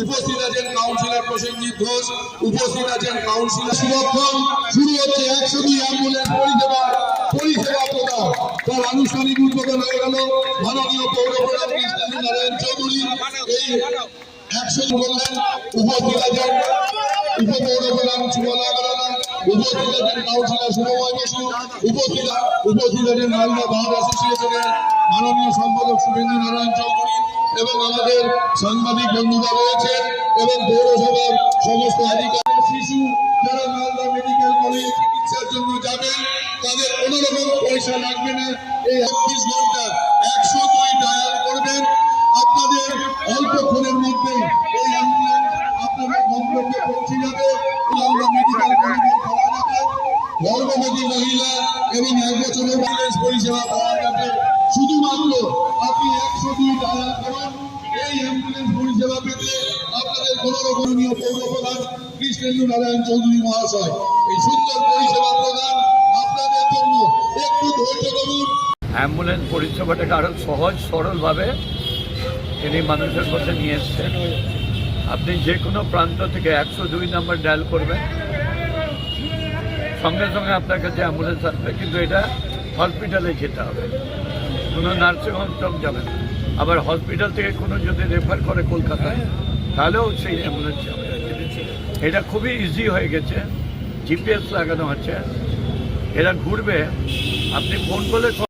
উপস্থিত আছেন কাউন্সিলর প্রসেনজিৎ ঘোষ, উপস্থিত আছেন কাউন্সিলর সুরক্ষণ। শুরু হচ্ছে 102 অ্যাম্বুলেন্স পরিষেবা প্রদান। তার আনুষ্ঠানিক উদ্বোধন হয়ে গেল মাননীয় পৌর প্রধান কৃষ্ণেন্দু নারায়ণ চৌধুরী। এই 100 বললেন উপস্থিত আছেন উপপৌর প্রধান সুমনা আগরওয়ালা, উপস্থিত আছেন কাউন্সিলর শুভময় বসু, উপস্থিত আছেন মালদা বার অ্যাসোসিয়েশনের মাননীয় সম্পাদক শুভেন্দু নারায়ণ চৌধুরী এবং আমাদের সাংবাদিক বন্ধুরা রয়েছে এবং পৌরসভার সমস্ত আধিকারিক। শিশু যারা মালদা মেডিকেল কলেজে চিকিৎসার জন্য যাবেন তাদের কোনো রকম পয়সা লাগবে না। এই 31 ঘন্টা 102 ডায়াল করবেন, আপনাদের অল্পক্ষণের মধ্যে এই অ্যাম্বুলেন্স আপনাদের গন্তব্যে পৌঁছে যাবে। মালদা মেডিকেল কলেজে পাওয়া যাবে গর্ভবতী মহিলা এবং 1 বছরের অ্যাম্বুলেন্স পরিষেবা পাওয়া যাবে। শুধুমাত্র আপনি 102 ডায়াল করুন। এই অ্যাম্বুলেন্স পরিষেবা পেতে আপনাদের কোনো রকমীয় পৌর প্রধান কৃষ্ণেন্দু নারায়ণ চৌধুরী মহাশয় এই সুন্দর পরিষেবা প্রদান আপনাদের জন্য। একটু ধৈর্য ধরুন। অ্যাম্বুলেন্স পরিষেবাটাকে আরও সহজ সরলভাবে তিনি মানুষের কাছে নিয়ে এসছেন। আপনি যে কোনো প্রান্ত থেকে 102 নাম্বার ডায়াল করবেন, সঙ্গে সঙ্গে আপনার কাছে অ্যাম্বুলেন্স আসবে। কিন্তু এটা হসপিটালে যেতে হবে, কোনো নার্সিংহোম টম যাবে না। আবার হসপিটাল থেকে কোনো যদি রেফার করে কলকাতায় তাহলেও সেই অ্যাম্বুলেন্স যাবে। এটা খুবই ইজি হয়ে গেছে, জিপিএস লাগানো আছে, এরা ঘুরবে, আপনি ফোন করলে